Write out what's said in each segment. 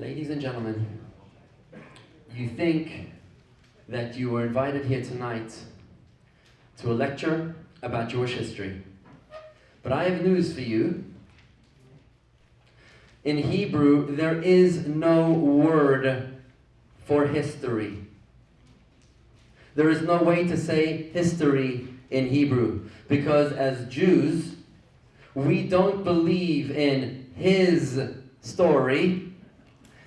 Ladies and gentlemen, you think that you were invited here tonight to a lecture about Jewish history. But I have news for you. In Hebrew, there is no word for history. There is no way to say history in Hebrew, because as Jews, we don't believe in his story.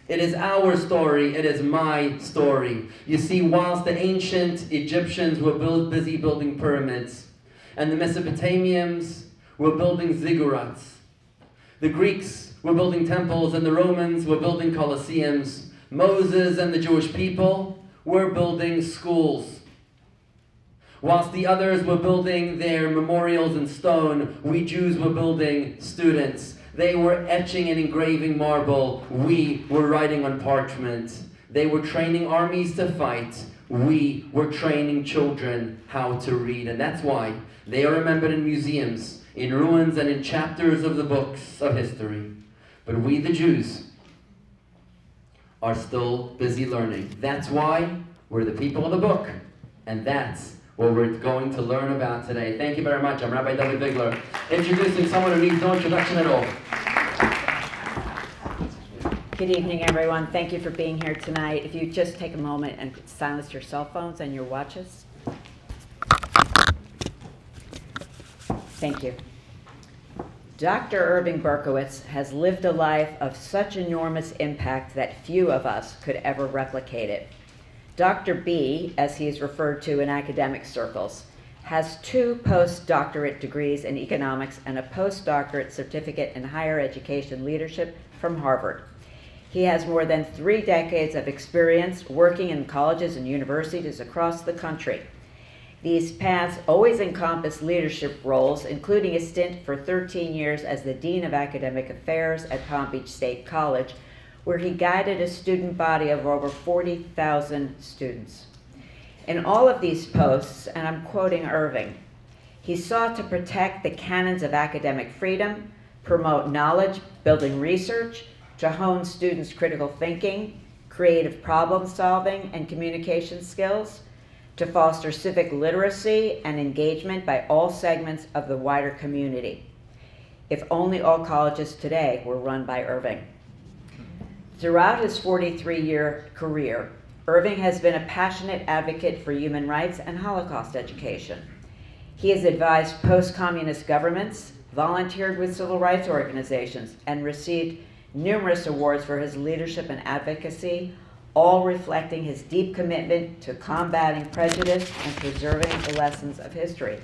It is our story. It is my story. You see, whilst the ancient Egyptians were busy building pyramids, and the Mesopotamians were building ziggurats, the Greeks were building temples, and the Romans were building colosseums, Moses and the Jewish people were building schools. Whilst the others were building their memorials in stone, we Jews were building students. They were etching and engraving marble. We were writing on parchment. They were training armies to fight. We were training children how to read. And that's why they are remembered in museums, in ruins, and in chapters of the books of history. But we, the Jews, are still busy learning. That's why we're the people of the book. And that's what we're going to learn about today. Thank you very much. I'm Rabbi David Bigler, introducing someone who needs no introduction at all. Good evening, everyone. Thank you for being here tonight. If you just take a moment and silence your cell phones and your watches. Thank you. Dr. Irving Berkowitz has lived a life of such enormous impact that few of us could ever replicate it. Dr. B, as he is referred to in academic circles, has 2 postdoctorate degrees in economics and a postdoctorate certificate in higher education leadership from Harvard. He has more than 3 decades of experience working in colleges and universities across the country. These paths always encompass leadership roles, including a stint for 13 years as the Dean of Academic Affairs at Palm Beach State College, where he guided a student body of over 40,000 students. In all of these posts, and I'm quoting Irving, he sought to protect the canons of academic freedom, promote knowledge, building research, to hone students' critical thinking, creative problem solving, and communication skills, to foster civic literacy and engagement by all segments of the wider community. If only all colleges today were run by Irving. Throughout his 43-year career, Irving has been a passionate advocate for human rights and Holocaust education. He has advised post-communist governments, volunteered with civil rights organizations, and received numerous awards for his leadership and advocacy, all reflecting his deep commitment to combating prejudice and preserving the lessons of history.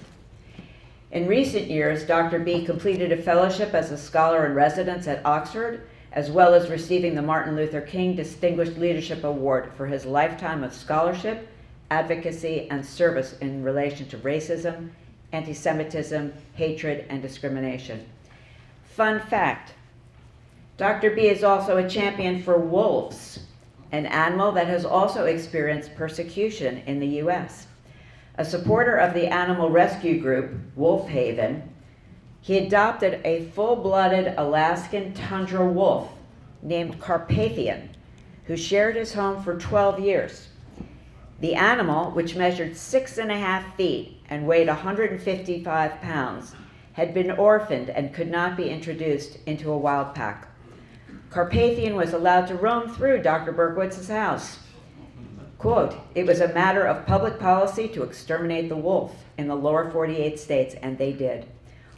In recent years, Dr. B completed a fellowship as a scholar in residence at Oxford, as well as receiving the Martin Luther King Distinguished Leadership Award for his lifetime of scholarship, advocacy, and service in relation to racism, anti-Semitism, hatred, and discrimination. Fun fact, Dr. B is also a champion for wolves, an animal that has also experienced persecution in the U.S. A supporter of the animal rescue group, Wolf Haven, he adopted a full-blooded Alaskan tundra wolf named Carpathian, who shared his home for 12 years. The animal, which measured 6.5 feet and weighed 155 pounds, had been orphaned and could not be introduced into a wild pack. Carpathian was allowed to roam through Dr. Burkowitz's house. Quote, "It was a matter of public policy to exterminate the wolf in the lower 48 states, and they did.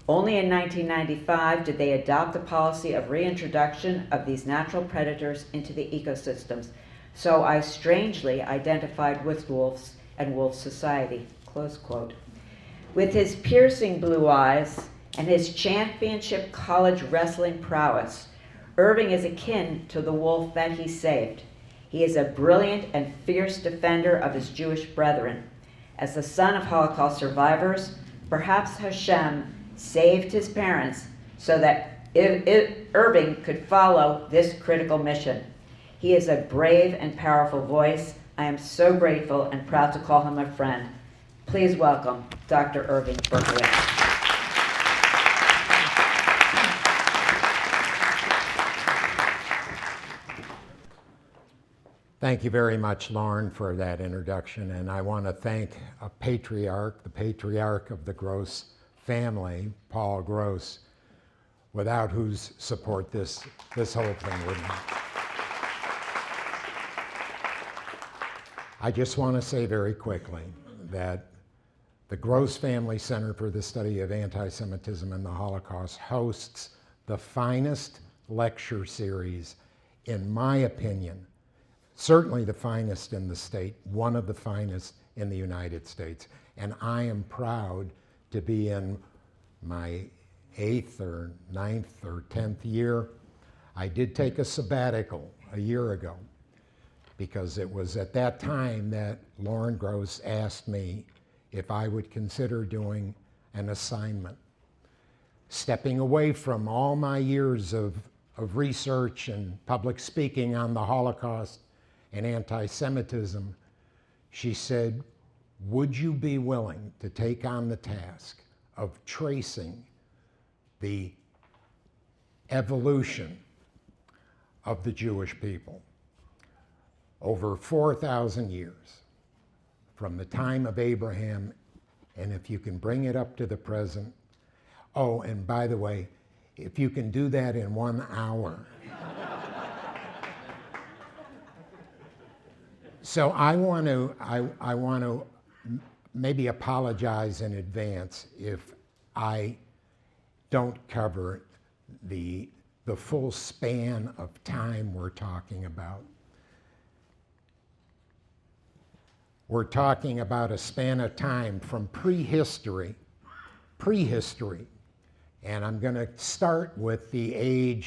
Only in 1995 did they adopt a policy of reintroduction of these natural predators into the ecosystems, so I strangely identified with wolves and wolf society," close quote. With his piercing blue eyes and his championship college wrestling prowess, Irving is akin to the wolf that he saved. He is a brilliant and fierce defender of his Jewish brethren. As the son of Holocaust survivors, perhaps Hashem saved his parents so that Irving could follow this critical mission. He is a brave and powerful voice. I am so grateful and proud to call him a friend. Please welcome Dr. Irving Burkowitz. Thank you very much, Lauren, for that introduction. And I want to thank a patriarch, the patriarch of the Gross family, Paul Gross, without whose support this whole thing wouldn't. I just want to say very quickly that the Gross Family Center for the Study of Anti-Semitism and the Holocaust hosts the finest lecture series, in my opinion, certainly the finest in the state, one of the finest in the United States. And I am proud to be in my 8th or 9th or 10th year. I did take a sabbatical a year ago because it was at that time that Lauren Gross asked me if I would consider doing an assignment. Stepping away from all my years of research and public speaking on the Holocaust and anti-Semitism, she said, would you be willing to take on the task of tracing the evolution of the Jewish people over 4,000 years, from the time of Abraham, and if you can bring it up to the present. Oh, and by the way, if you can do that in 1 hour. So I want to maybe apologize in advance if I don't cover the full span of time we're talking about. We're talking about a span of time from prehistory, and I'm going to start with the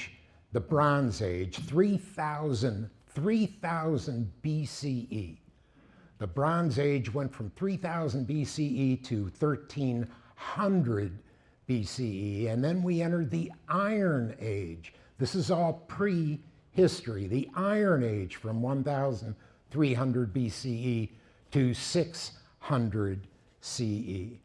Bronze Age, 3000 BCE. The Bronze Age went from 3000 BCE to 1300 BCE, and then we entered the Iron Age. This is all prehistory. The Iron Age from 1300 BCE to 600 CE.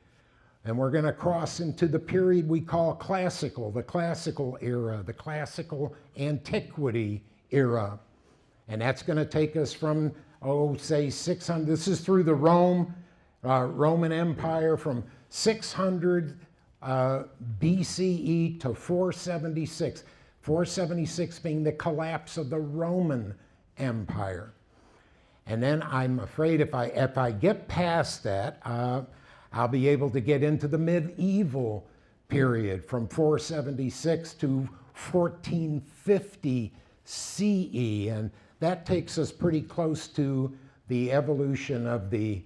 And we're going to cross into the period we call classical, the classical era, the classical antiquity era. And that's going to take us from, say 600, this is through the Roman Empire from 600 BCE to 476. 476 being the collapse of the Roman Empire. And then I'm afraid if I get past that, I'll be able to get into the medieval period from 476 to 1450 CE. And that takes us pretty close to the evolution of the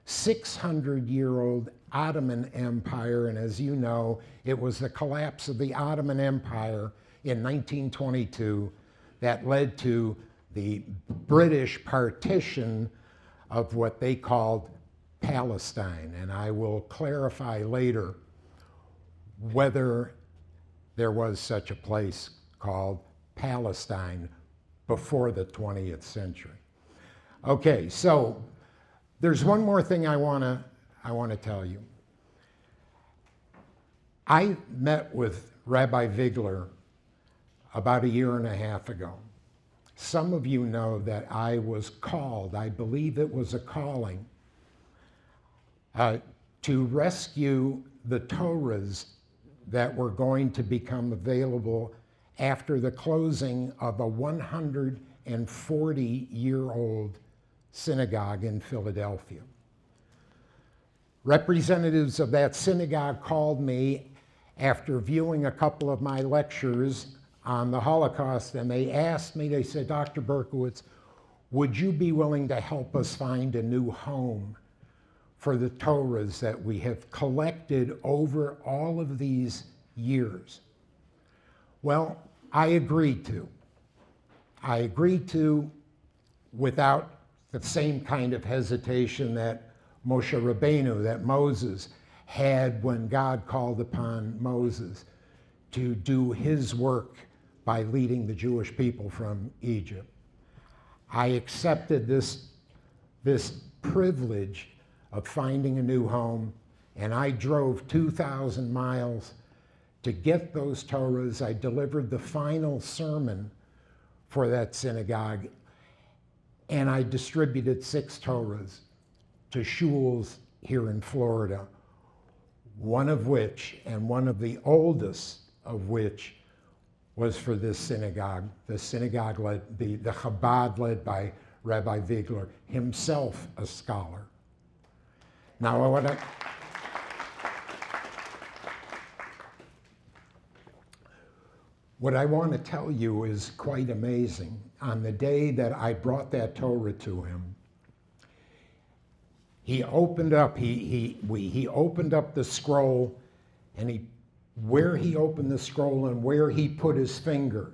600-year-old Ottoman Empire. And as you know, it was the collapse of the Ottoman Empire in 1922 that led to the British partition of what they called Palestine. And I will clarify later whether there was such a place called Palestine before the 20th century. Okay, so there's one more thing I want to tell you. I met with Rabbi Vigler about 1.5 years ago. Some of you know that I was called, I believe it was a calling, to rescue the Torahs that were going to become available after the closing of a 140-year-old synagogue in Philadelphia. Representatives of that synagogue called me after viewing a couple of my lectures on the Holocaust, and they asked me, they said, Dr. Burkowitz, would you be willing to help us find a new home for the Torahs that we have collected over all of these years? Well, I agreed to. I agreed to without the same kind of hesitation that Moshe Rabbeinu, that Moses had when God called upon Moses to do his work by leading the Jewish people from Egypt. I accepted this privilege of finding a new home, and I drove 2,000 miles to get those Torahs. I delivered the final sermon for that synagogue And I distributed 6 Torahs to shuls here in Florida, one of which, and one of the oldest of which, was for this synagogue. The synagogue the Chabad led by Rabbi Vigler, himself a scholar. Now, what I want to tell you is quite amazing. On the day that I brought that Torah to him, he opened up, he opened up the scroll, and where he opened the scroll and where he put his finger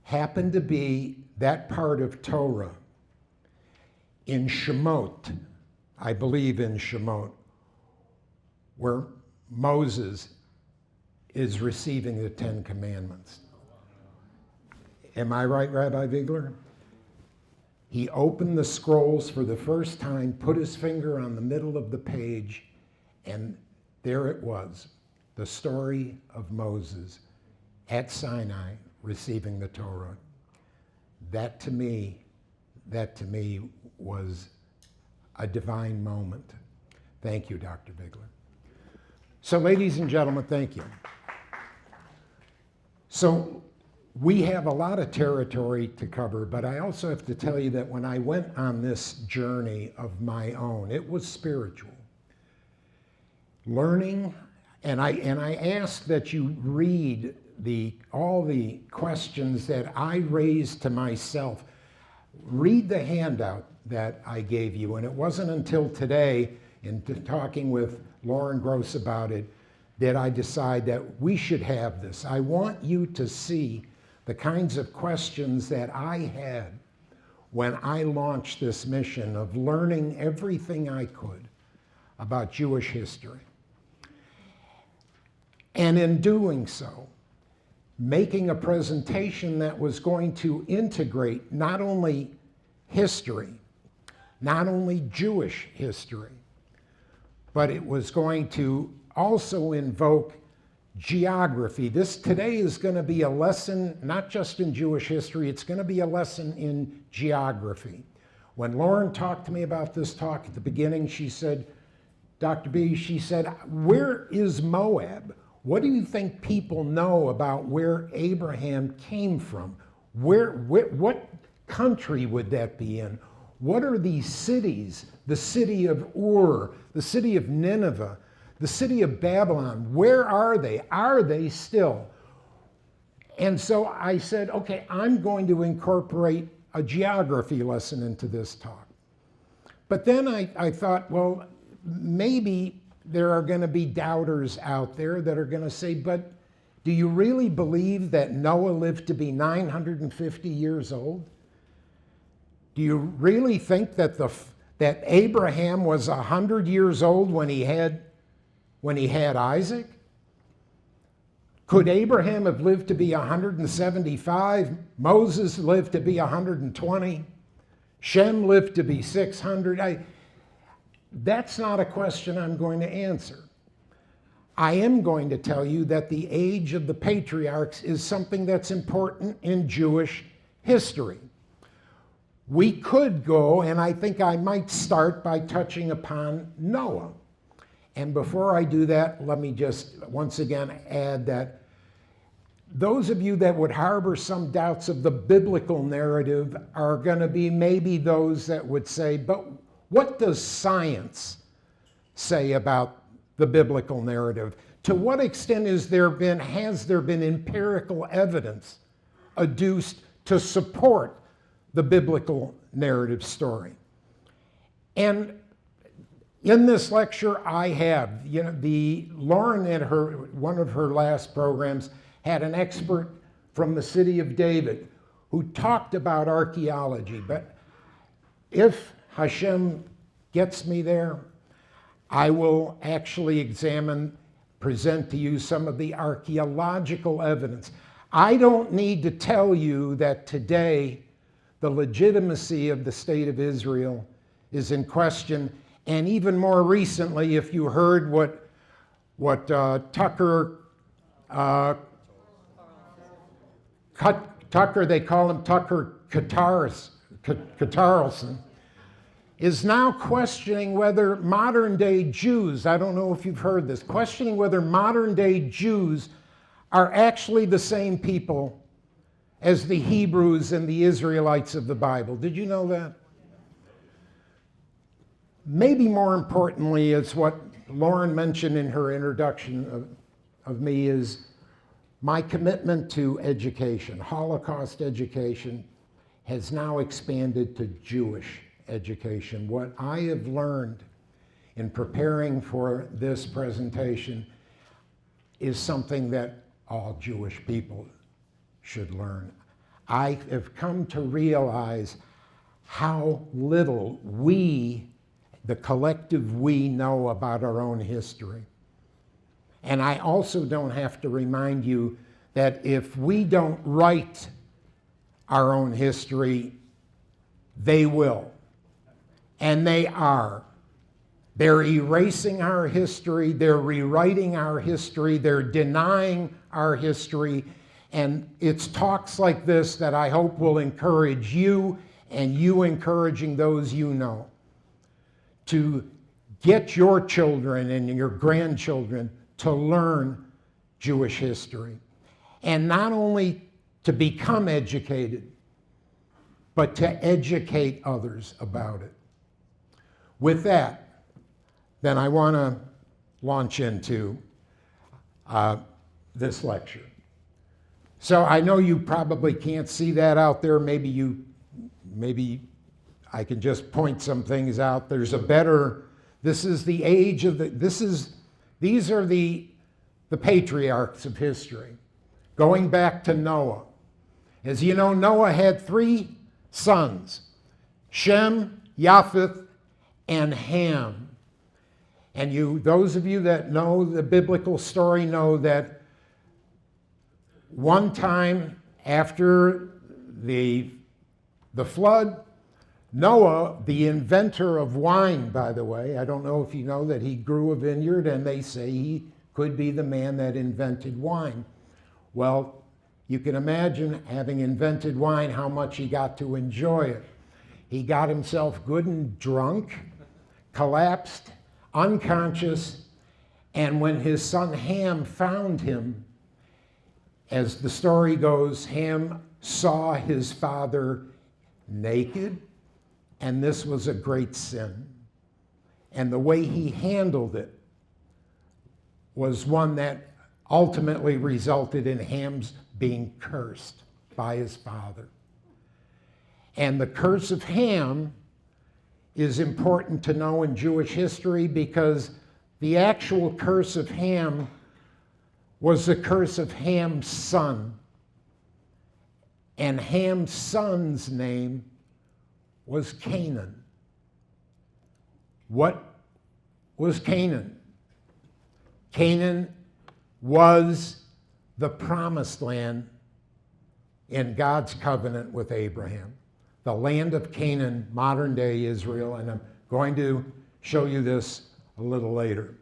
happened to be that part of Torah in Shemot, I believe in Shemot, where Moses is receiving the 10 Commandments. Am I right, Rabbi Vigler? He opened the scrolls for the first time, put his finger on the middle of the page, and there it was, the story of Moses at Sinai receiving the Torah. That to me was a divine moment. Thank you, Dr. Vigler. So, ladies and gentlemen, thank you. So, we have a lot of territory to cover, but I also have to tell you that when I went on this journey of my own, it was spiritual. Learning, and I ask that you read all the questions that I raised to myself. Read the handout that I gave you, and it wasn't until today, in talking with Lauren Gross about it, that I decide that we should have this. I want you to see the kinds of questions that I had when I launched this mission of learning everything I could about Jewish history. And in doing so, making a presentation that was going to integrate not only history, not only Jewish history, but it was going to also invoke geography. This today is going to be a lesson, not just in Jewish history, it's going to be a lesson in geography. When Lauren talked to me about this talk at the beginning, she said, Dr. B, she said, where is Moab? What do you think people know about where Abraham came from? What country would that be in? What are these cities? The city of Ur, the city of Nineveh, the city of Babylon, where are they? Are they still? And so I said, okay, I'm going to incorporate a geography lesson into this talk. But then I thought, well, maybe there are going to be doubters out there that are going to say, but do you really believe that Noah lived to be 950 years old? Do you really think that that Abraham was 100 years old when he had Isaac? Could Abraham have lived to be 175? Moses lived to be 120? Shem lived to be 600? That's not a question I'm going to answer. I am going to tell you that the age of the patriarchs is something that's important in Jewish history. We could go, and I think I might start by touching upon Noah. And before I do that, let me just once again add that those of you that would harbor some doubts of the biblical narrative are going to be maybe those that would say, but what does science say about the biblical narrative? To what extent has there been empirical evidence adduced to support the biblical narrative story? And in this lecture, I have, Lauren at one of her last programs had an expert from the city of David who talked about archaeology. But if Hashem gets me there, I will actually present to you some of the archaeological evidence. I don't need to tell you that today the legitimacy of the state of Israel is in question. And even more recently, if you heard what Tucker, they call him Tucker Catarlson, is now questioning whether modern-day Jews, I don't know if you've heard this, questioning whether modern-day Jews are actually the same people as the Hebrews and the Israelites of the Bible. Did you know that? Maybe more importantly is what Lauren mentioned in her introduction of me is my commitment to education. Holocaust education has now expanded to Jewish education. What I have learned in preparing for this presentation is something that all Jewish people should learn. I have come to realize how little we, the collective we, know about our own history. And I also don't have to remind you that if we don't write our own history, they will. And they are. They're erasing our history, they're rewriting our history, they're denying our history. And it's talks like this that I hope will encourage you and you encouraging those you know to get your children and your grandchildren to learn Jewish history. And not only to become educated, but to educate others about it. With that, then I want to launch into this lecture. So I know you probably can't see that out there. Maybe I can just point some things out. There's a better, this is the age of these are the patriarchs of history, going back to Noah. As you know, Noah had 3 sons, Shem, Japheth, and Ham. And those of you that know the biblical story know that one time after the flood, Noah, the inventor of wine, by the way, I don't know if you know that he grew a vineyard, and they say he could be the man that invented wine. Well, you can imagine, having invented wine, how much he got to enjoy it. He got himself good and drunk, collapsed, unconscious, and when his son Ham found him, as the story goes, Ham saw his father naked, and this was a great sin. And the way he handled it was one that ultimately resulted in Ham's being cursed by his father. And the curse of Ham is important to know in Jewish history because the actual curse of Ham was the curse of Ham's son. And Ham's son's name was Canaan. What was Canaan? Canaan was the promised land in God's covenant with Abraham. The land of Canaan, modern day Israel, and I'm going to show you this a little later.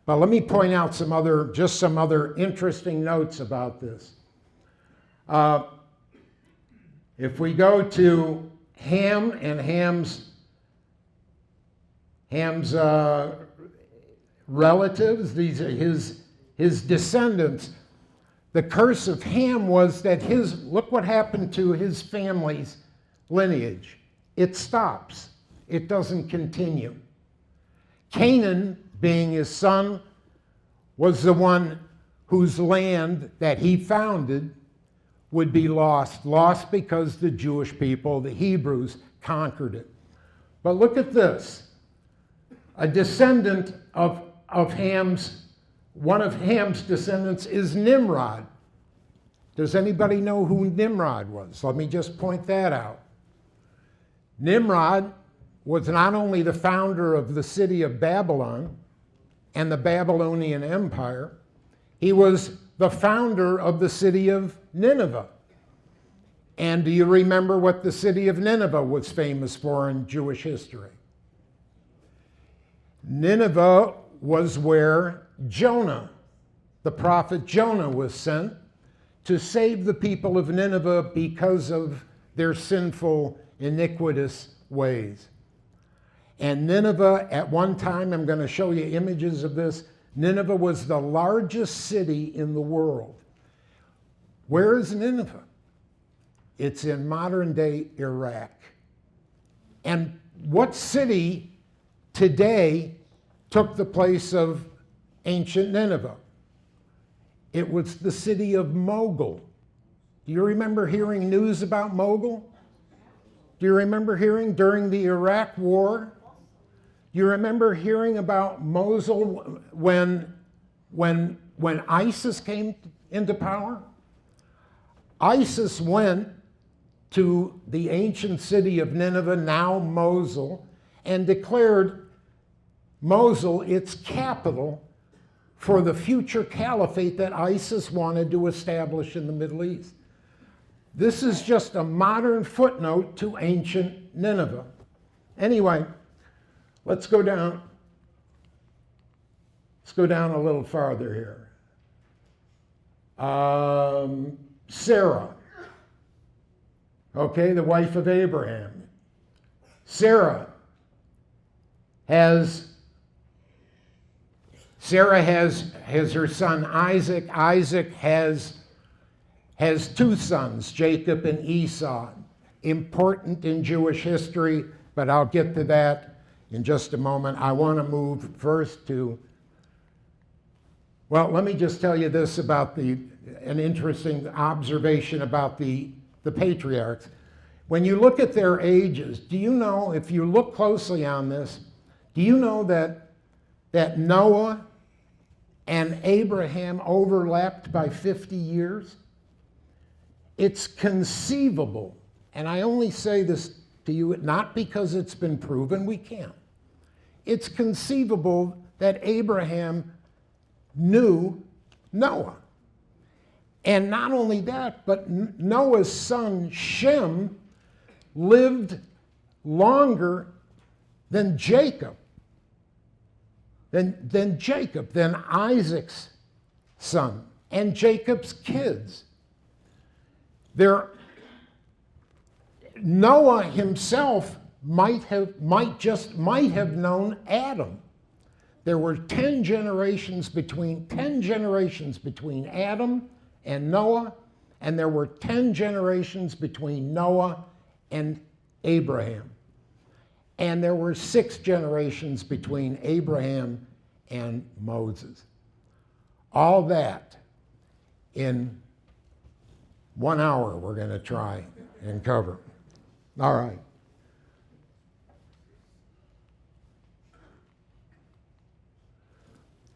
But let me point out some other interesting notes about this. If we go to Ham and Ham's relatives, these are his descendants. The curse of Ham was that look what happened to his family's lineage. It stops. It doesn't continue. Canaan, being his son, was the one whose land that he founded would be lost because the Jewish people, the Hebrews, conquered it. But look at this. A descendant of Ham's, one of Ham's descendants is Nimrod. Does anybody know who Nimrod was? Let me just point that out. Nimrod was not only the founder of the city of Babylon and the Babylonian Empire, he was the founder of the city of Nineveh. And do you remember what the city of Nineveh was famous for in Jewish history? Nineveh was where Jonah, the prophet Jonah, was sent to save the people of Nineveh because of their sinful iniquitous ways. And Nineveh, at one time, I'm going to show you images of this, Nineveh was the largest city in the world. Where is Nineveh? It's in modern-day Iraq. And what city today took the place of ancient Nineveh? It was the city of Mosul. Do you remember hearing news about Mosul? Do you remember hearing during the Iraq War? You remember hearing about Mosul when ISIS came into power? ISIS went to the ancient city of Nineveh, now Mosul, and declared Mosul its capital for the future caliphate that ISIS wanted to establish in the Middle East. This is just a modern footnote to ancient Nineveh. Anyway, let's go down. Let's go down a little farther here. Sarah, okay, the wife of Abraham. Sarah has her son Isaac. Isaac has two sons, Jacob and Esau. Important in Jewish history, but I'll get to that in just a moment. I want to move first to, well, let me just tell you this about an interesting observation about the patriarchs. When you look at their ages, do you know, if you look closely on this, do you know that Noah and Abraham overlapped by 50 years? It's conceivable, and I only say this to you not because it's been proven, we can't. It's conceivable that Abraham knew Noah. And not only that, but Noah's son Shem lived longer than Jacob, than Isaac's son, and Jacob's kids. Noah himself might have known Adam. There were 10 generations between Adam and Noah, and there were 10 generations between Noah and Abraham. And there were 6 generations between Abraham and Moses. All that in 1 hour we're going to try and cover. All right.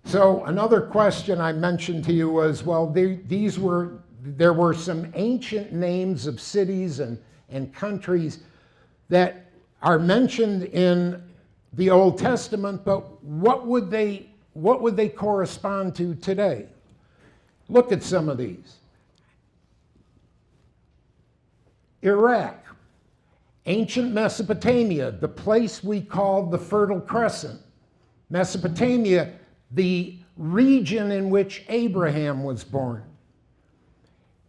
So another question I mentioned to you was, well, there were some ancient names of cities and countries that are mentioned in the Old Testament, but what would they correspond to today? Look at some of these. Iraq, ancient Mesopotamia, the place we call the Fertile Crescent. Mesopotamia, the region in which Abraham was born.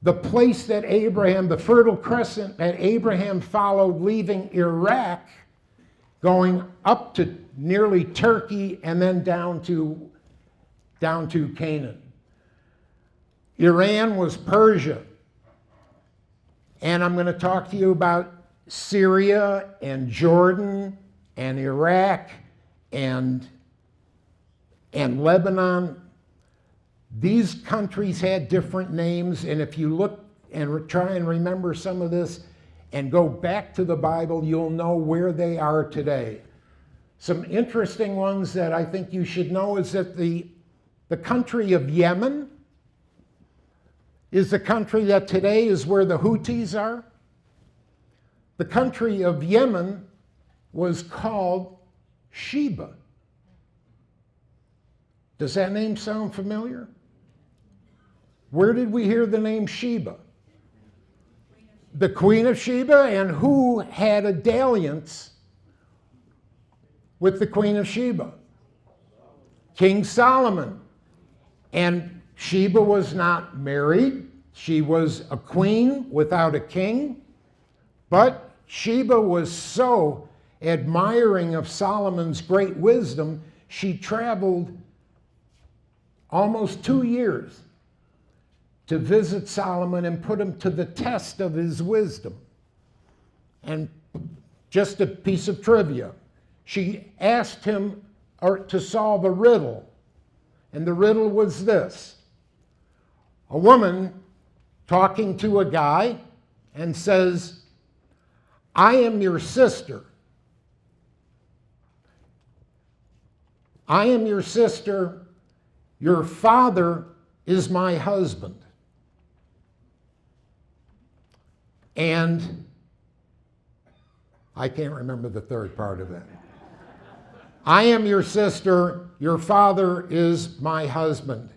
The place that the Fertile Crescent that Abraham followed, leaving Iraq, going up to nearly Turkey and then down to Canaan. Iran was Persia. And I'm going to talk to you about Syria and Jordan and Iraq and Lebanon. These countries had different names, and if you look and try and remember some of this and go back to the Bible, you'll know where they are today. Some interesting ones that I think you should know is that the country of Yemen is the country that today is where the Houthis are. The country of Yemen was called Sheba. Does that name sound familiar? Where did we hear the name Sheba? The Queen of Sheba, and who had a dalliance with the Queen of Sheba? King Solomon. And Sheba was not married. She was a queen without a king, but Sheba was so admiring of Solomon's great wisdom, she traveled almost 2 years to visit Solomon and put him to the test of his wisdom. And just a piece of trivia, she asked him to solve a riddle, and the riddle was this: a woman talking to a guy and says, "I am your sister. I am your sister. Your father is my husband." And I can't remember the third part of that. "I am your sister. Your father is my husband.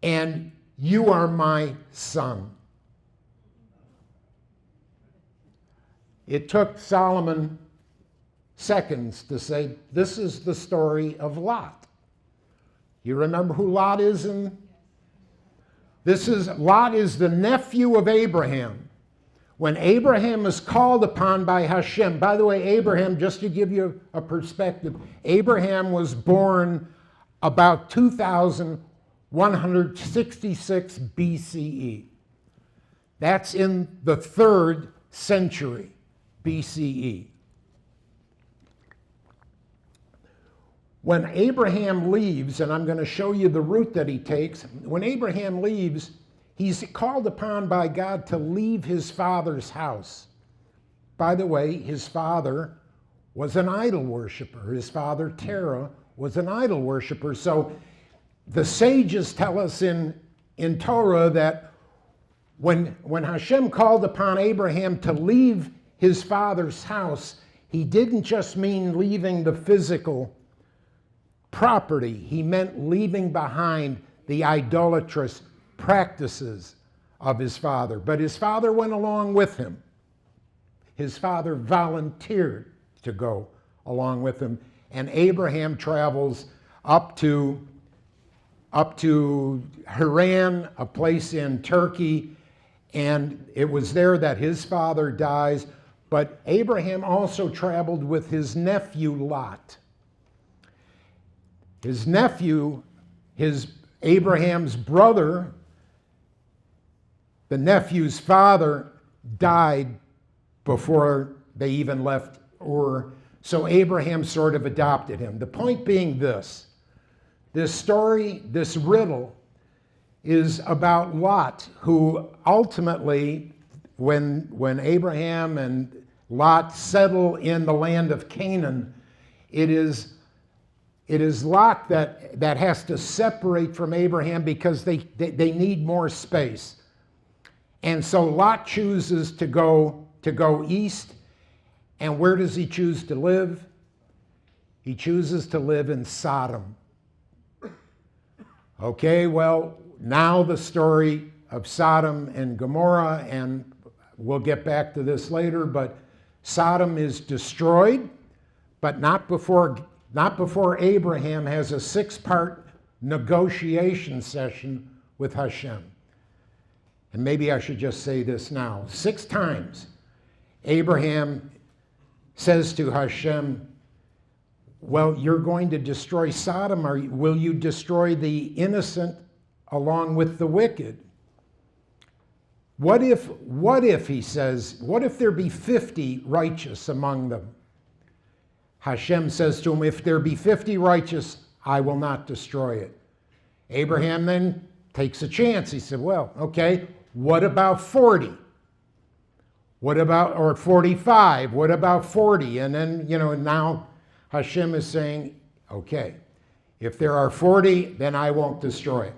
And you are my son." It took Solomon seconds to say, this is the story of Lot. You remember who Lot is? Lot is the nephew of Abraham. When Abraham is called upon by Hashem, by the way, Abraham, just to give you a perspective, Abraham was born about 2166 BCE. That's in the 3rd century BCE. When Abraham leaves, and I'm going to show you the route that he takes, when Abraham leaves, he's called upon by God to leave his father's house. By the way, his father was an idol worshiper. His father, Terah, was an idol worshiper. So the sages tell us in Torah that when Hashem called upon Abraham to leave his father's house, he didn't just mean leaving the physical property. He meant leaving behind the idolatrous practices of his father. But his father went along with him. His father volunteered to go along with him. And Abraham travels up to Haran, a place in Turkey, and it was there that his father dies. But Abraham also traveled with his nephew Lot. His nephew, Abraham's brother, the nephew's father, died before they even left Ur. So Abraham sort of adopted him. The point being this story, this riddle, is about Lot, who ultimately, when Abraham and Lot settle in the land of Canaan, it is Lot that has to separate from Abraham because they need more space. And so Lot chooses to go east. And where does he choose to live? He chooses to live in Sodom. Okay, well, now the story of Sodom and Gomorrah, and we'll get back to this later, but Sodom is destroyed, but not before Abraham has a 6-part negotiation session with Hashem. And maybe I should just say this now. 6 times Abraham says to Hashem, well, you're going to destroy Sodom, or will you destroy the innocent along with the wicked? What if, he says, what if there be 50 righteous among them? Hashem says to him, if there be 50 righteous, I will not destroy it. Abraham then takes a chance. He said, well, okay, what about 40? What about, or 45? What about 40? And then, now Hashem is saying, okay, if there are 40, then I won't destroy it.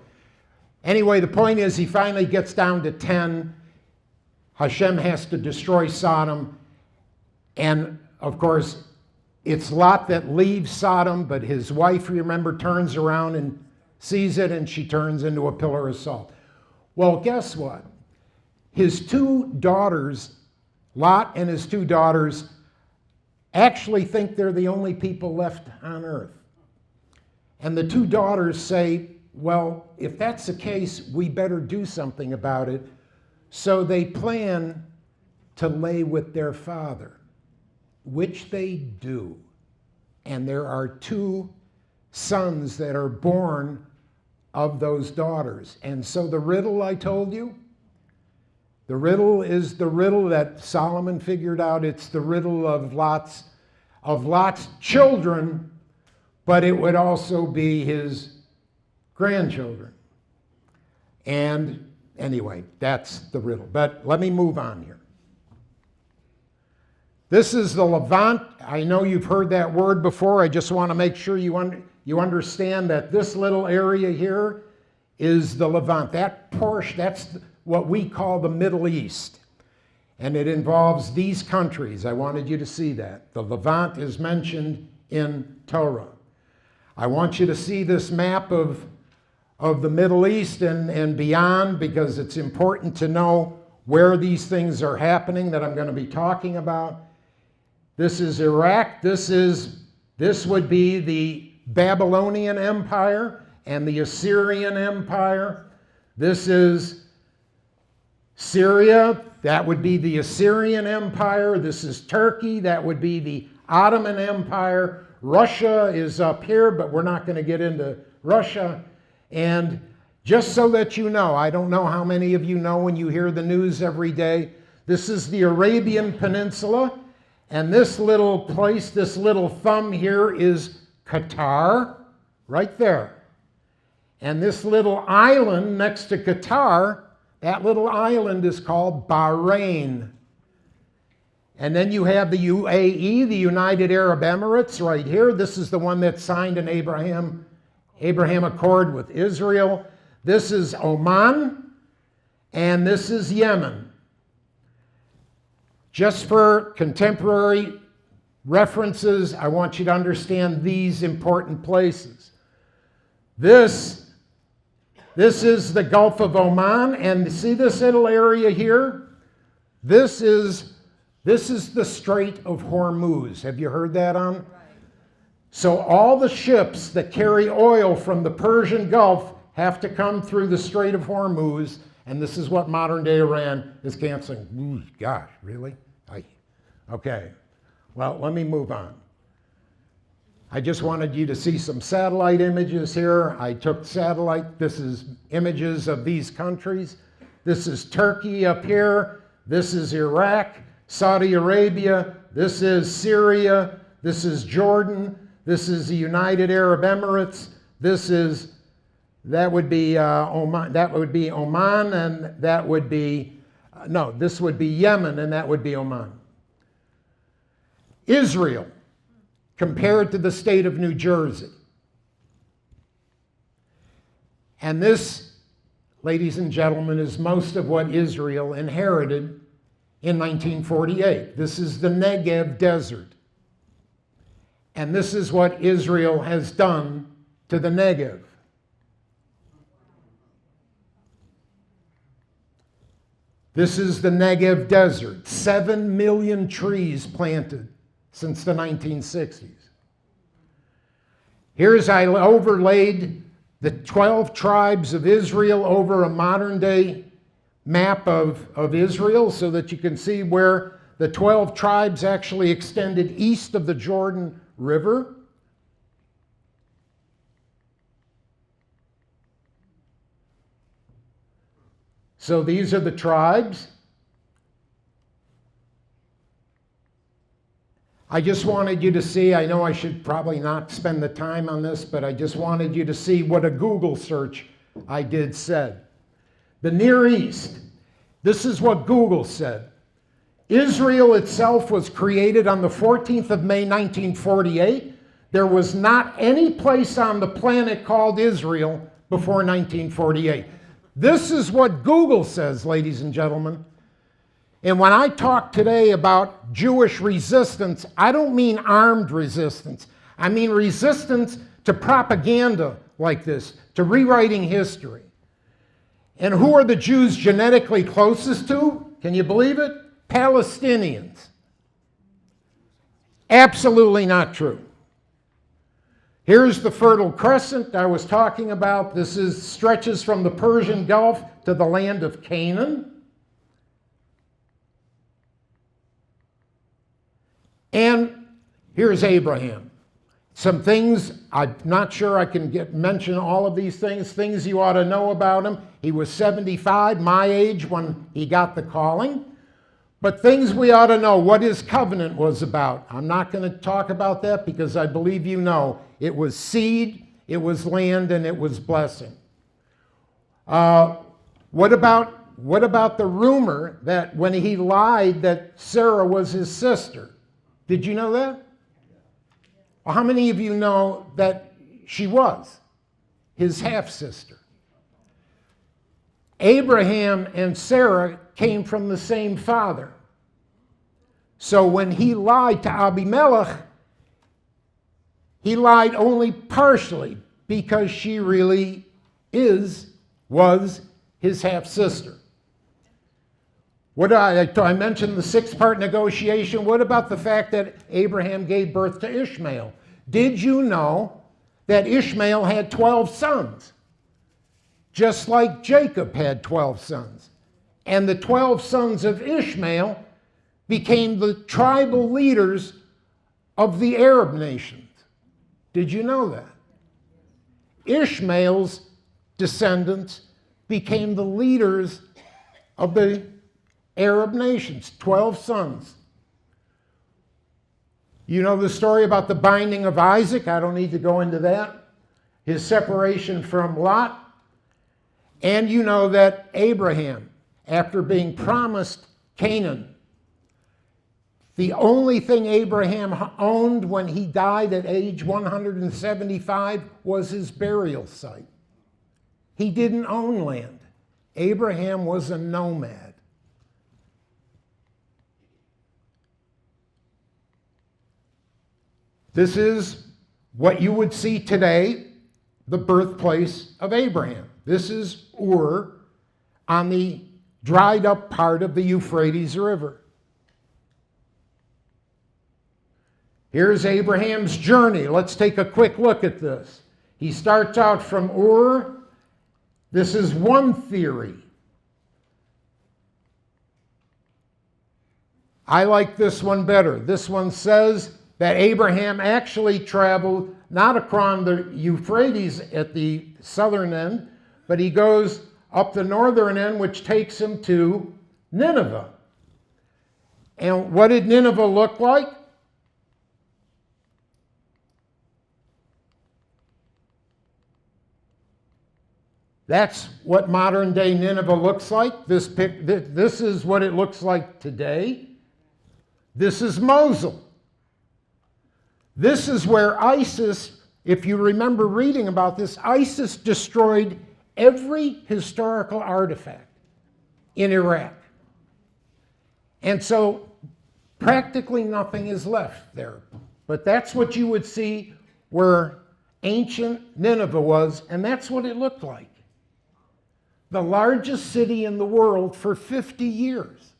Anyway, the point is he finally gets down to 10. Hashem has to destroy Sodom. And, of course, it's Lot that leaves Sodom, but his wife, remember, turns around and sees it, and she turns into a pillar of salt. Well, guess what? His 2 daughters, Lot and his 2 daughters, actually think they're the only people left on earth. And the 2 daughters say, well, if that's the case, we better do something about it. So they plan to lay with their father, which they do. And there are 2 sons that are born of those daughters. And so the riddle I told you, the riddle is the riddle that Solomon figured out. It's the riddle of Lot's children, but it would also be his grandchildren. And anyway, that's the riddle. But let me move on here. This is the Levant. I know you've heard that word before. I just want to make sure you understand that this little area here is the Levant. That portion, that's what we call the Middle East. And it involves these countries. I wanted you to see that. The Levant is mentioned in Torah. I want you to see this map of the Middle East and beyond, because it's important to know where these things are happening that I'm going to be talking about. This is Iraq. This would be the Babylonian Empire and the Assyrian Empire. This is Syria. That would be the Assyrian Empire. This is Turkey. That would be the Ottoman Empire. Russia is up here, but we're not going to get into Russia. And just so that you know, I don't know how many of you know when you hear the news every day, this is the Arabian Peninsula. And this little place, this little thumb here is Qatar, right there. And this little island next to Qatar, that little island is called Bahrain. And then you have the UAE, the United Arab Emirates, right here. This is the one that signed an Abraham Accord with Israel. This is Oman, and this is Yemen. Just for contemporary references, I want you to understand these important places. This is the Gulf of Oman, and see this little area here? This is the Strait of Hormuz. Have you heard that on? Right. So all the ships that carry oil from the Persian Gulf have to come through the Strait of Hormuz, and this is what modern-day Iran is canceling. Ooh, gosh, really? Okay. Well, let me move on. I just wanted you to see some satellite images here. I took satellite. This is images of these countries. This is Turkey up here. This is Iraq, Saudi Arabia. This is Syria. This is Jordan. This is the United Arab Emirates. That would be Oman. That would be Oman, and that would be this would be Yemen, and that would be Oman. Israel, compared to the state of New Jersey. And this, ladies and gentlemen, is most of what Israel inherited in 1948. This is the Negev desert. And this is what Israel has done to the Negev. This is the Negev desert. 7 million trees planted since the 1960s. Here's I overlaid the 12 tribes of Israel over a modern-day map of Israel so that you can see where the 12 tribes actually extended east of the Jordan River. So these are the tribes. I just wanted you to see, I know I should probably not spend the time on this, but I just wanted you to see what a Google search I did said. The Near East, this is what Google said. Israel itself was created on the 14th of May, 1948. There was not any place on the planet called Israel before 1948. This is what Google says, ladies and gentlemen. And when I talk today about Jewish resistance, I don't mean armed resistance. I mean resistance to propaganda like this, to rewriting history. And who are the Jews genetically closest to? Can you believe it? Palestinians. Absolutely not true. Here's the Fertile Crescent I was talking about. This stretches from the Persian Gulf to the land of Canaan. And here's Abraham. Some things, I'm not sure I can mention all of these things you ought to know about him. He was 75, my age when he got the calling. But things we ought to know, what his covenant was about. I'm not going to talk about that because I believe you know. It was seed, it was land, and it was blessing. What about the rumor that when he lied that Sarah was his sister? Did you know that? Well, how many of you know that she was his half-sister? Abraham and Sarah came from the same father. So when he lied to Abimelech, he lied only partially because she really was his half-sister. I mentioned the 6-part negotiation. What about the fact that Abraham gave birth to Ishmael? Did you know that Ishmael had 12 sons? Just like Jacob had 12 sons. And the 12 sons of Ishmael became the tribal leaders of the Arab nations. Did you know that? Ishmael's descendants became the leaders of the Arab nations, 12 sons. You know the story about the binding of Isaac. I don't need to go into that. His separation from Lot. And you know that Abraham, after being promised Canaan, the only thing Abraham owned when he died at age 175 was his burial site. He didn't own land. Abraham was a nomad. This is what you would see today, the birthplace of Abraham. This is Ur on the dried up part of the Euphrates River. Here's Abraham's journey. Let's take a quick look at this. He starts out from Ur. This is one theory. I like this one better. This one says that Abraham actually traveled not across the Euphrates at the southern end, but he goes up the northern end, which takes him to Nineveh. And what did Nineveh look like? That's what modern day Nineveh looks like. This is what it looks like today. This is Mosul. This is where ISIS, if you remember reading about this, ISIS destroyed every historical artifact in Iraq. And so practically nothing is left there. But that's what you would see where ancient Nineveh was, and that's what it looked like. The largest city in the world for 50 years.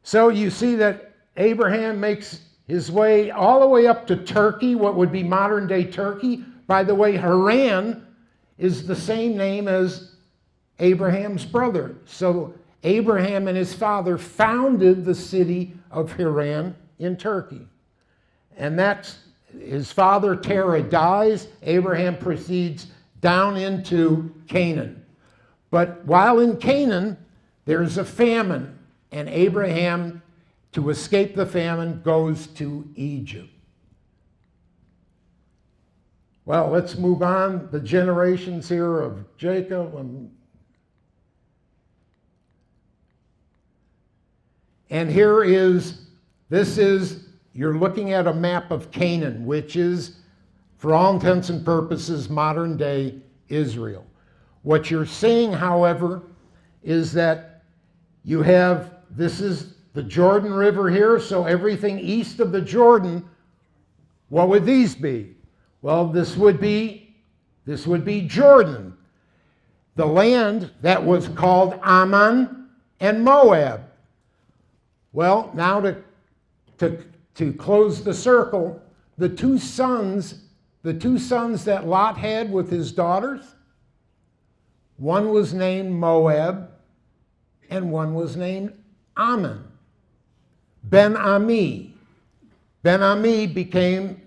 So you see that Abraham makes his way all the way up to Turkey, what would be modern day Turkey. By the way, Haran is the same name as Abraham's brother. So Abraham and his father founded the city of Haran in Turkey. And that's his father Terah dies. Abraham proceeds down into Canaan. But while in Canaan, there's a famine. And Abraham, to escape the famine, goes to Egypt. Well, let's move on. The generations here of Jacob. And here is, you're looking at a map of Canaan, which is, for all intents and purposes, modern day Israel. What you're seeing, however, is that you have, this is the Jordan River here, so everything east of the Jordan, what would these be? Well, this would be Jordan, the land that was called Ammon and Moab. Well, now to close the circle, the two sons that Lot had with his daughters, one was named Moab and one was named Ammon. Ben-Ami. Ben-Ami became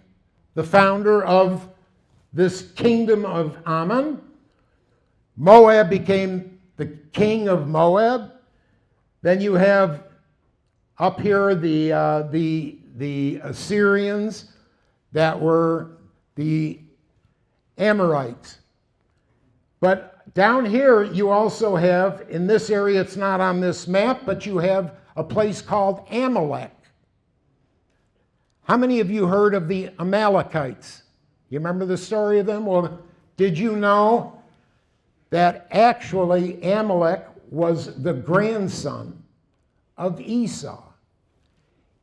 the founder of this kingdom of Ammon. Moab became the king of Moab. Then you have up here the Assyrians that were the Amorites. But down here you also have, in this area it's not on this map, but you have a place called Amalek. How many of you heard of the Amalekites? You remember the story of them? Well, did you know that actually Amalek was the grandson of Esau?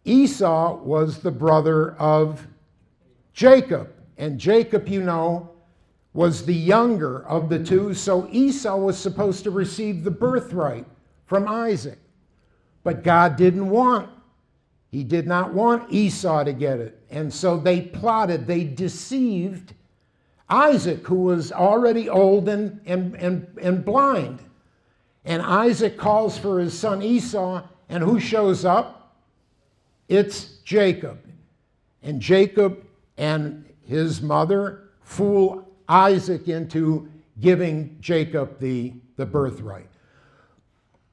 Esau was the brother of Jacob, and Jacob, you know, was the younger of the two, so Esau was supposed to receive the birthright from Isaac. But God didn't want, he did not want Esau to get it. And so they plotted, they deceived Isaac, who was already old and blind. And Isaac calls for his son Esau, and who shows up? It's Jacob. And Jacob and his mother fool Isaac into giving Jacob the birthright.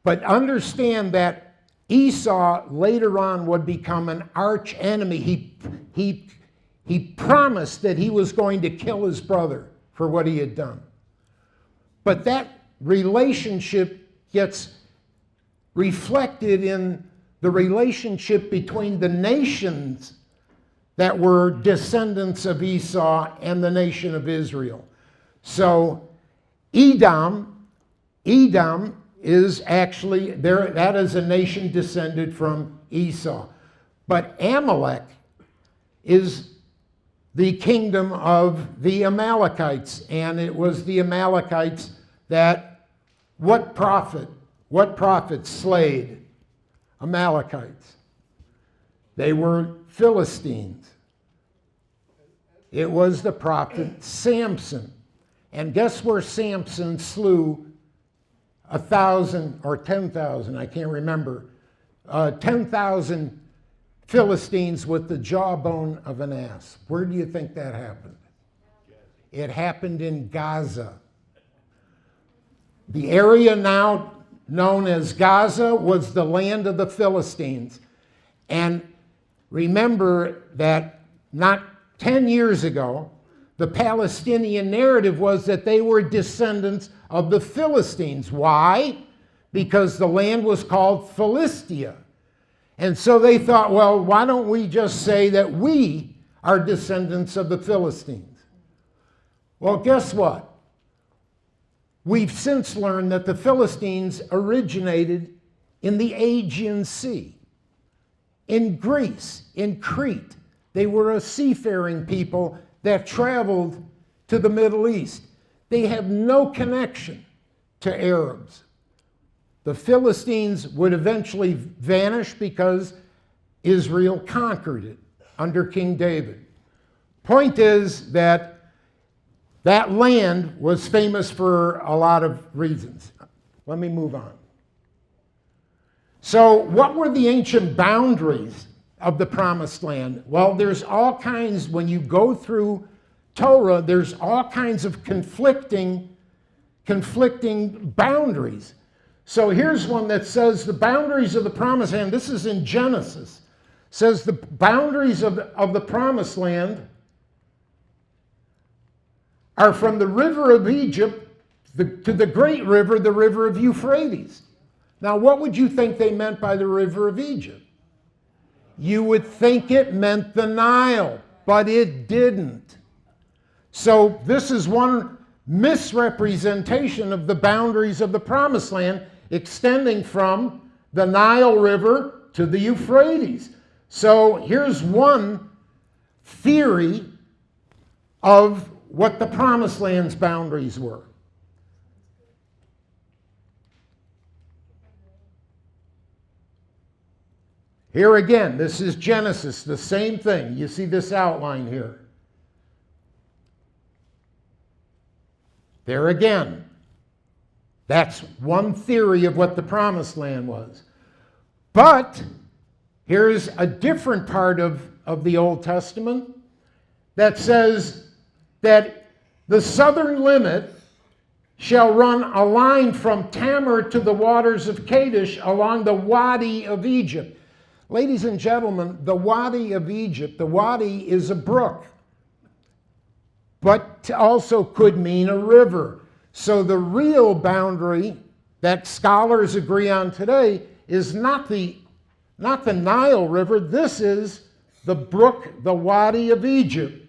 But understand that Esau later on would become an arch enemy. He promised that he was going to kill his brother for what he had done. But that relationship gets reflected in the relationship between the nations that were descendants of Esau and the nation of Israel. So Edom is actually, that is a nation descended from Esau. But Amalek is the kingdom of the Amalekites, and it was the Amalekites that, what prophet slayed Amalekites? They were Philistines. It was the prophet Samson. And guess where Samson slew 1,000 or 10,000, I can't remember, 10,000 Philistines with the jawbone of an ass? Where do you think that happened? It happened in Gaza. The area now known as Gaza was the land of the Philistines. And remember that not 10 years ago, the Palestinian narrative was that they were descendants of the Philistines. Why? Because the land was called Philistia. And so they thought, well, why don't we just say that we are descendants of the Philistines? Well, guess what? We've since learned that the Philistines originated in the Aegean Sea, in Greece, in Crete. They were a seafaring people that traveled to the Middle East. They have no connection to Arabs. The Philistines would eventually vanish because Israel conquered it under King David. Point is that that land was famous for a lot of reasons. Let me move on. So what were the ancient boundaries of the Promised Land? Well, there's all kinds, when you go through Torah, there's all kinds of conflicting boundaries. So here's one that says the boundaries of the Promised Land, this is in Genesis, says the boundaries of the Promised Land are from the river of Egypt to the great river, the river of Euphrates. Now, what would you think they meant by the river of Egypt? You would think it meant the Nile, but it didn't. So this is one misrepresentation of the boundaries of the Promised Land, extending from the Nile River to the Euphrates. So here's one theory of what the Promised Land's boundaries were. Here again, this is Genesis, the same thing. You see this outline here. There again, That's one theory of what the promised land was. But here's a different part of the Old Testament that says that the southern limit shall run a line from Tamar to the waters of Kadesh along the Wadi of Egypt. Ladies and gentlemen, the Wadi of Egypt, the Wadi is a brook, but also could mean a river. So the real boundary that scholars agree on today is not the Nile River. This is the brook, the Wadi of Egypt.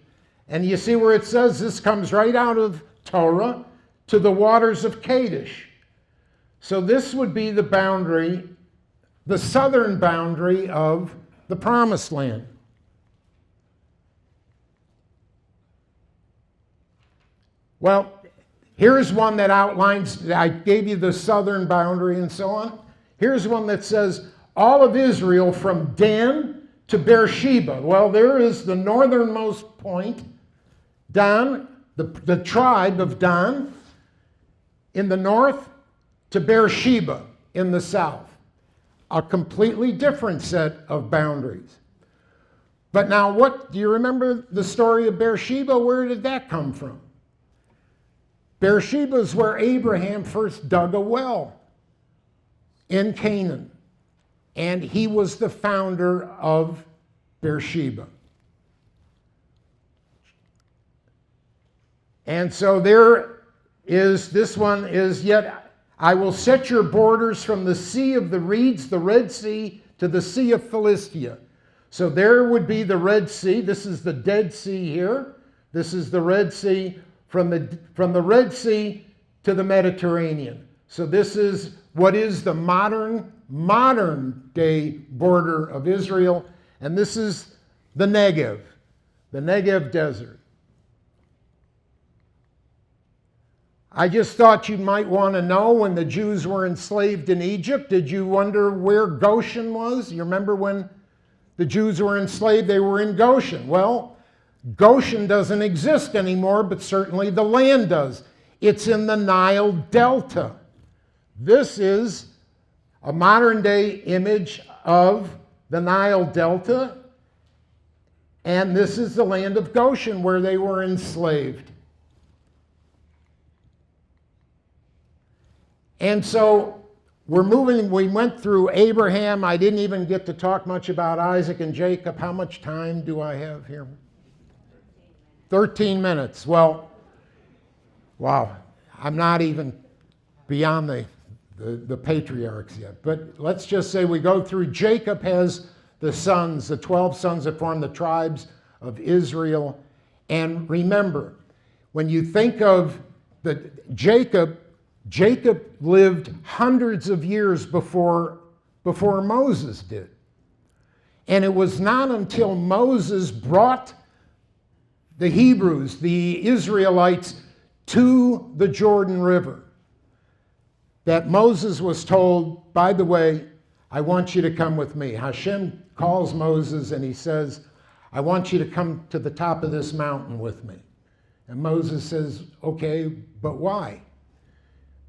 And you see where it says this comes right out of Torah to the waters of Kadesh. So this would be the boundary, the southern boundary of the promised land. Well, here's one that outlines, I gave you the southern boundary and so on. Here's one that says all of Israel from Dan to Beersheba. Well, there is the northernmost point, Dan, the tribe of Dan in the north to Beersheba in the south. A completely different set of boundaries. But now do you remember the story of Beersheba? Where did that come from? Beersheba is where Abraham first dug a well in Canaan. And he was the founder of Beersheba. And so this one is, yet I will set your borders from the Sea of the Reeds, the Red Sea, to the Sea of Philistia. So there would be the Red Sea. This is the Dead Sea here. This is the Red Sea, from the Red Sea to the Mediterranean. So this is what is the modern day border of Israel. And this is the Negev Desert. I just thought you might want to know, when the Jews were enslaved in Egypt, did you wonder where Goshen was? You remember when the Jews were enslaved, they were in Goshen. Well, Goshen doesn't exist anymore, but certainly the land does. It's in the Nile Delta. This is a modern day image of the Nile Delta, and this is the land of Goshen where they were enslaved. And so we went through Abraham. I didn't even get to talk much about Isaac and Jacob. How much time do I have here? 13 minutes. Well, wow, I'm not even beyond the patriarchs yet. But let's just say we go through. Jacob has the 12 sons that form the tribes of Israel. And remember, when you think of Jacob lived hundreds of years before Moses did. And it was not until Moses brought the Hebrews, the Israelites, to the Jordan River that Moses was told, by the way, I want you to come with me. Hashem calls Moses and he says, I want you to come to the top of this mountain with me. And Moses says, okay, but why?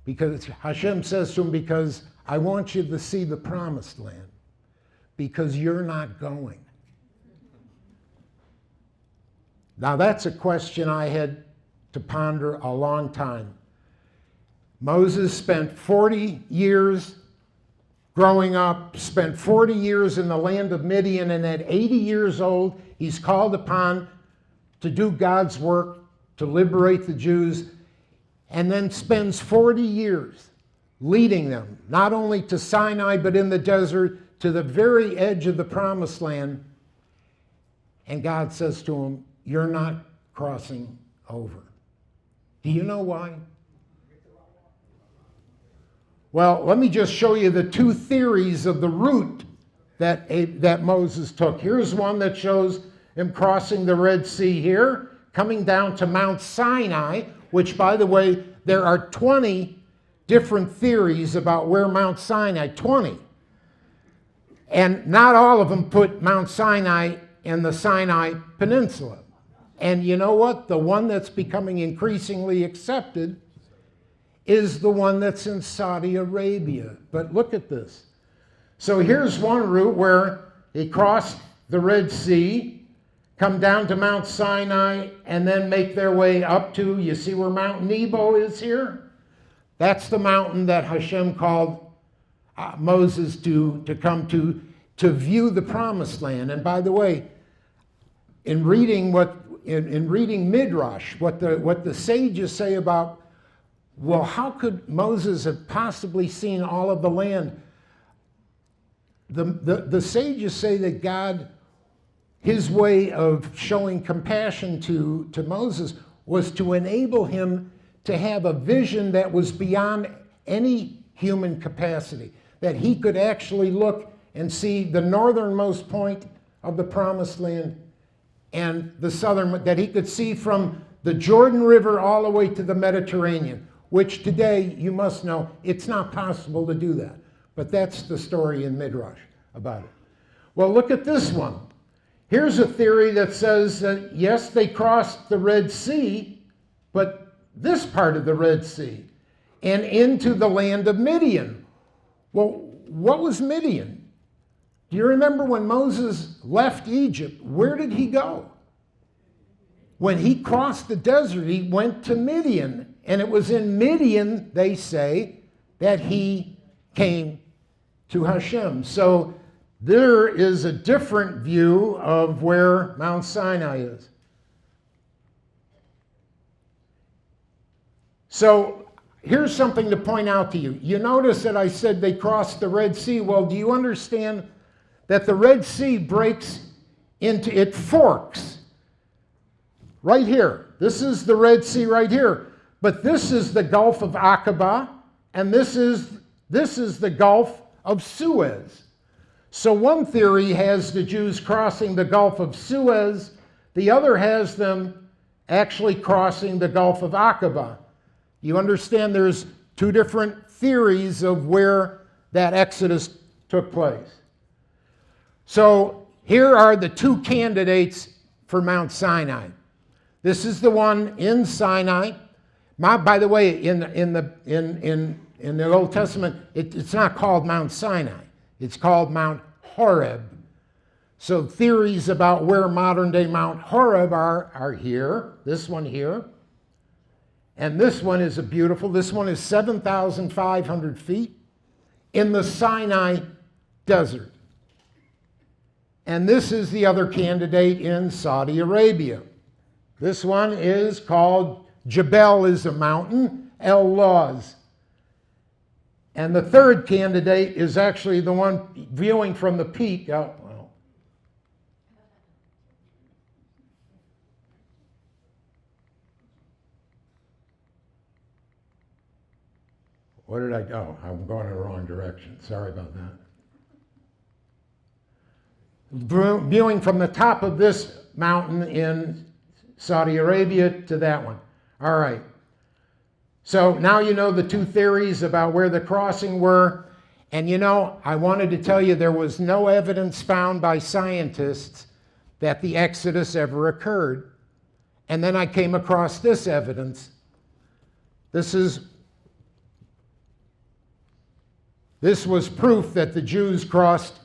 Because Hashem says to him, because I want you to see the promised land, because you're not going. Now that's a question I had to ponder a long time. Moses spent 40 years growing up, spent 40 years in the land of Midian, and at 80 years old, he's called upon to do God's work, to liberate the Jews, and then spends 40 years leading them, not only to Sinai, but in the desert, to the very edge of the promised land. And God says to him, you're not crossing over. Do you know why? Well, let me just show you the two theories of the route that Moses took. Here's one that shows him crossing the Red Sea here, coming down to Mount Sinai, which, by the way, there are 20 different theories about where Mount Sinai, 20. And not all of them put Mount Sinai in the Sinai Peninsula. And you know what? The one that's becoming increasingly accepted is the one that's in Saudi Arabia. But look at this. So here's one route where they crossed the Red Sea, come down to Mount Sinai, and then make their way up to, you see where Mount Nebo is here? That's the mountain that Hashem called Moses to come to view the promised land. And by the way, in reading Midrash, what the sages say about, well, how could Moses have possibly seen all of the land? The sages say that God, his way of showing compassion to Moses was to enable him to have a vision that was beyond any human capacity, that he could actually look and see the northernmost point of the promised land and the southern, that he could see from the Jordan River all the way to the Mediterranean, which today, you must know, it's not possible to do that. But that's the story in Midrash about it. Well, look at this one. Here's a theory that says that, yes, they crossed the Red Sea, but this part of the Red Sea, and into the land of Midian. Well, what was Midian? Do you remember when Moses left Egypt, where did he go? When he crossed the desert, he went to Midian. And it was in Midian, they say, that he came to Hashem. So there is a different view of where Mount Sinai is. So here's something to point out to you. You notice that I said they crossed the Red Sea. Well, do you understand that the Red Sea breaks into, it forks right here. This is the Red Sea right here. But this is the Gulf of Aqaba, and this is the Gulf of Suez. So one theory has the Jews crossing the Gulf of Suez. The other has them actually crossing the Gulf of Aqaba. You understand there's two different theories of where that Exodus took place. So here are the two candidates for Mount Sinai. This is the one in Sinai. By the way, in the Old Testament, it's not called Mount Sinai. It's called Mount Horeb. So theories about where modern-day Mount Horeb are here. This one here. And this one is this one is 7,500 feet in the Sinai desert. And this is the other candidate in Saudi Arabia. This one is called Jebel, is a mountain, El Lawz. And the third candidate is actually the one viewing from the peak. What did I do? Oh, I'm going in the wrong direction. Sorry about that. Viewing from the top of this mountain in Saudi Arabia to that one. All right. So now you know the two theories about where the crossing were. And you know, I wanted to tell you there was no evidence found by scientists that the Exodus ever occurred. And then I came across this evidence. This was proof that the Jews crossed,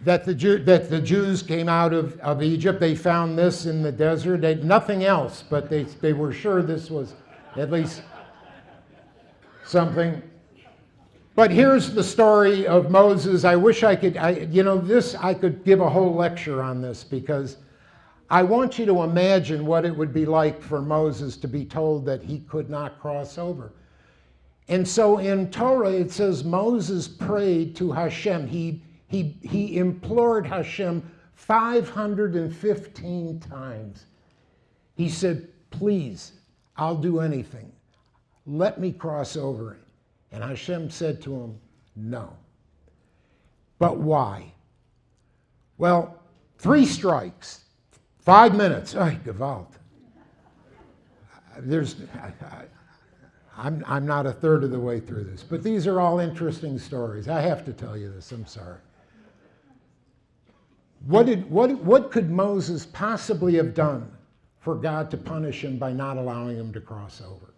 that the Jews came out of Egypt. They found this in the desert. Nothing else, but they were sure this was at least something. But here's the story of Moses. I wish I could, I could give a whole lecture on this, because I want you to imagine what it would be like for Moses to be told that he could not cross over. And so in Torah it says Moses prayed to Hashem. He implored Hashem 515 times. He said, please, I'll do anything. Let me cross over. And Hashem said to him, no. But why? Well, 3 strikes, 5 minutes. Ay, Gewalt. I'm not a third of the way through this, but these are all interesting stories. I have to tell you this, I'm sorry. What could Moses possibly have done for God to punish him by not allowing him to cross over.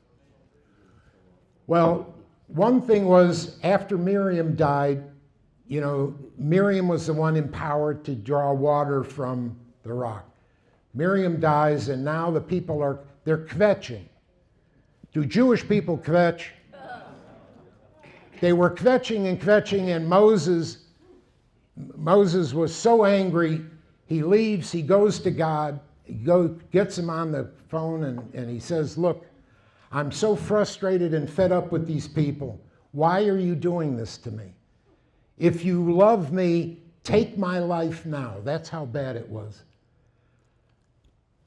Well, one thing was, after Miriam died, you know, Miriam was the one empowered to draw water from the rock. Miriam dies, and now the people they're kvetching. Do Jewish people kvetch? They were kvetching and kvetching, and Moses was so angry, he leaves, he goes to God, gets him on the phone, and he says, look, I'm so frustrated and fed up with these people. Why are you doing this to me? If you love me, take my life now. That's how bad it was.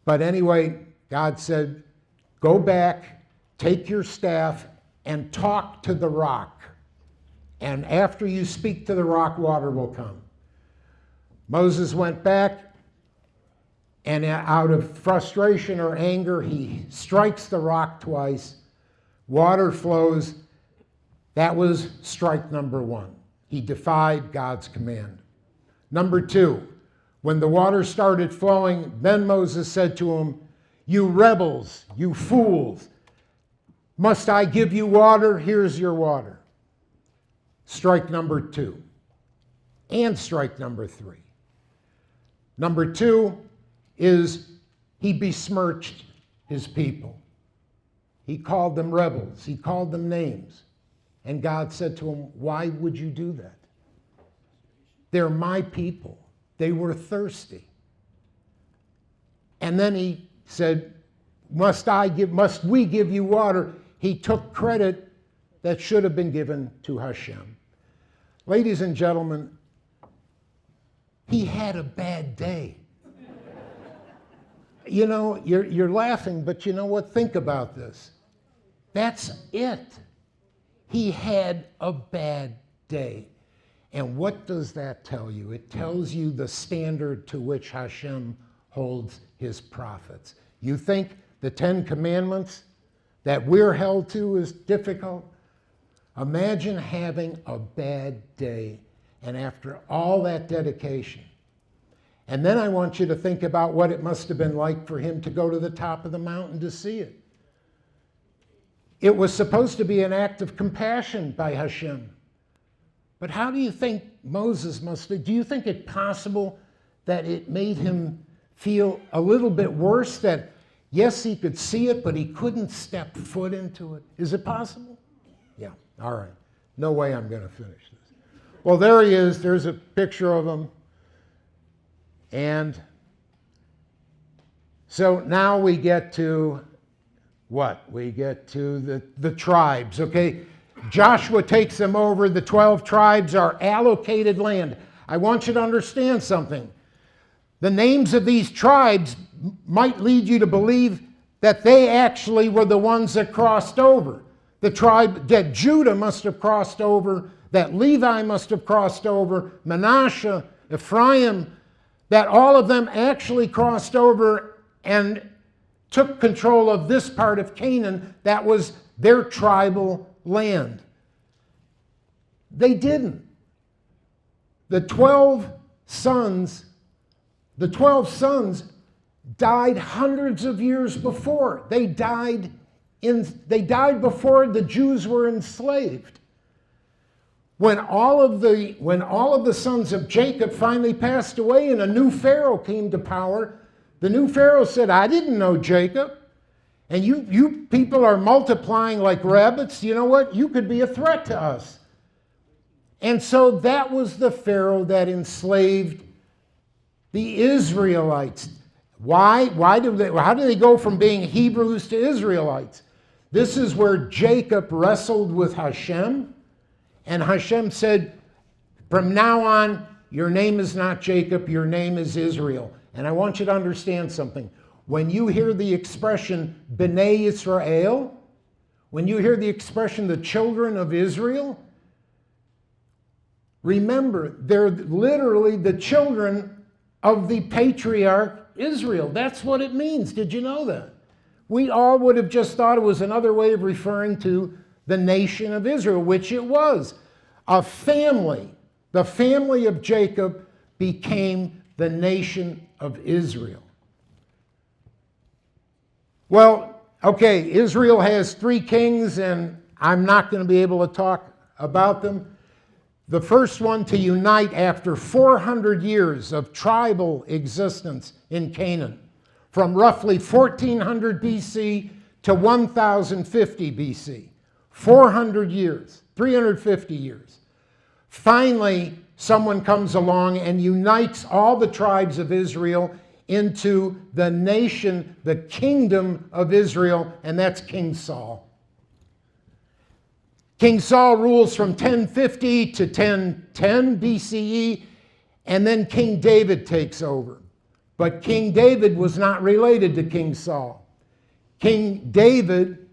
But anyway, God said, go back, take your staff, and talk to the rock. And after you speak to the rock, water will come. Moses went back, and out of frustration or anger, he strikes the rock twice. Water flows. That was strike number one. He defied God's command. Number two, when the water started flowing, then Moses said to him, you rebels, you fools, must I give you water? Here's your water. Strike number two. And strike number three. Number two is he besmirched his people. He called them rebels. He called them names. And God said to him, why would you do that? They're my people. They were thirsty. And then he said, must we give you water? He took credit that should have been given to Hashem. Ladies and gentlemen, he had a bad day. You know, you're laughing, but you know what? Think about this. That's it. He had a bad day. And what does that tell you? It tells you the standard to which Hashem holds his prophets. You think the 10 Commandments that we're held to is difficult? Imagine having a bad day, and after all that dedication. And then I want you to think about what it must have been like for him to go to the top of the mountain to see it. It was supposed to be an act of compassion by Hashem. But how do you think Moses must have? Do you think it possible that it made him feel a little bit worse, that yes, he could see it, but he couldn't step foot into it? Is it possible? Yeah, all right. No way I'm going to finish this. Well, there he is. There's a picture of him. And so now we get to what? We get to the tribes, okay? Joshua takes them over. The 12 tribes are allocated land. I want you to understand something. The names of these tribes might lead you to believe that they actually were the ones that crossed over. The tribe that Judah must have crossed over, that Levi must have crossed over, Manasseh, Ephraim, that all of them actually crossed over and took control of this part of Canaan that was their tribal land. They didn't. The 12 sons died hundreds of years before. They died before the Jews were enslaved. When all of the sons of Jacob finally passed away and a new Pharaoh came to power, the new Pharaoh said, I didn't know Jacob. And you people are multiplying like rabbits. You know what? You could be a threat to us. And so that was the Pharaoh that enslaved the Israelites. Why? How do they go from being Hebrews to Israelites? This is where Jacob wrestled with Hashem. And Hashem said, from now on, your name is not Jacob, your name is Israel. And I want you to understand something. When you hear the expression Bnei Israel, when you hear the expression the children of Israel, remember, they're literally the children of the patriarch Israel. That's what it means. Did you know that? We all would have just thought it was another way of referring to the nation of Israel, which it was. A family, the family of Jacob, became the nation of Israel. Well, okay, Israel has 3 kings, and I'm not going to be able to talk about them. The first one to unite after 400 years of tribal existence in Canaan, from roughly 1400 BC to 1050 BC. 400 years, 350 years. Finally, someone comes along and unites all the tribes of Israel into the nation, the kingdom of Israel, and that's King Saul. King Saul rules from 1050 to 1010 BCE, and then King David takes over. But King David was not related to King Saul. King David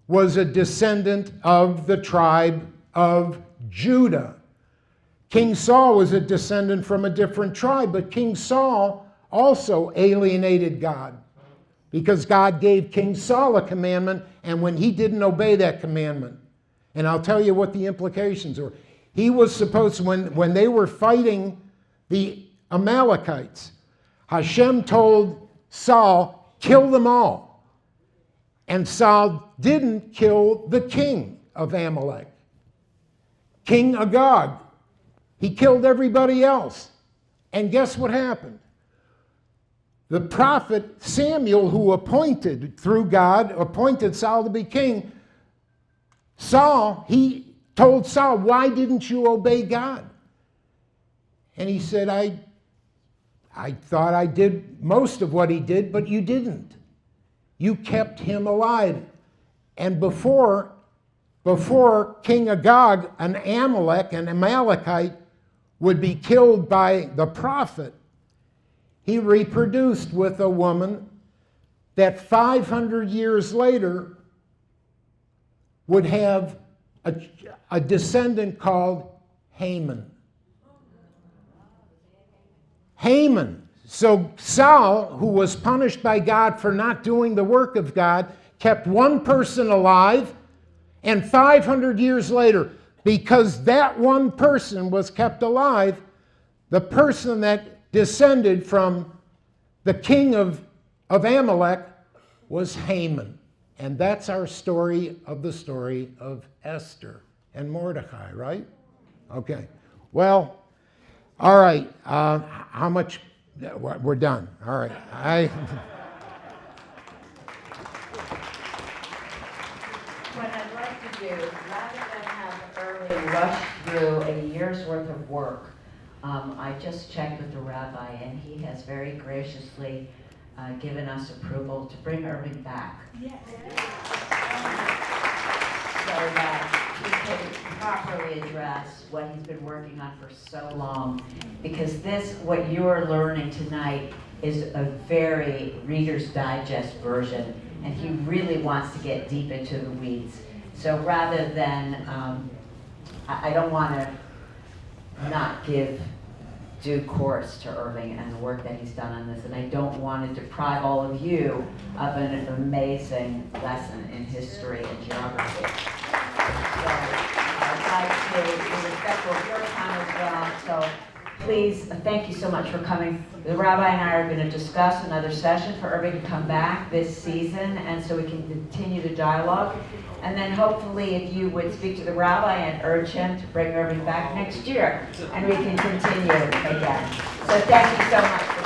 was a descendant of the tribe of Judah. King Saul was a descendant from a different tribe, but King Saul also alienated God, because God gave King Saul a commandment, and when he didn't obey that commandment, and I'll tell you what the implications were. He was supposed to, when they were fighting the Amalekites, Hashem told Saul, kill them all. And Saul didn't kill the king of Amalek, King Agag. He killed everybody else. And guess what happened? The prophet Samuel, who appointed, through God, appointed Saul to be king, he told Saul, why didn't you obey God? And he said, I thought I did most of what he did, but you didn't. You kept him alive. And before King Agag, an Amalekite, would be killed by the prophet, he reproduced with a woman that 500 years later would have a descendant called Haman. Haman. So Saul, who was punished by God for not doing the work of God, kept one person alive, and 500 years later, because that one person was kept alive, the person that descended from the king of Amalek was Haman. And that's our story of Esther and Mordecai, right? Okay. Well, all right. How much? We're done. All right. What I'd like to do, rather than have Irving rush through a year's worth of work, I just checked with the rabbi, and he has very graciously given us approval to bring Irving back. Yes. So that he can properly address what he's been working on for so long. Because what you're learning tonight is a very Reader's Digest version, and he really wants to get deep into the weeds. So rather than, I don't want to not give due course to Irving and the work that he's done on this, and I don't want to deprive all of you of an amazing lesson in history and geography. So I'd like to be respectful of your time as well. So please, thank you so much for coming. The rabbi and I are going to discuss another session for Irving to come back this season, and so we can continue the dialogue. And then hopefully if you would speak to the rabbi and urge him to bring Irving back next year, and we can continue again. So thank you so much for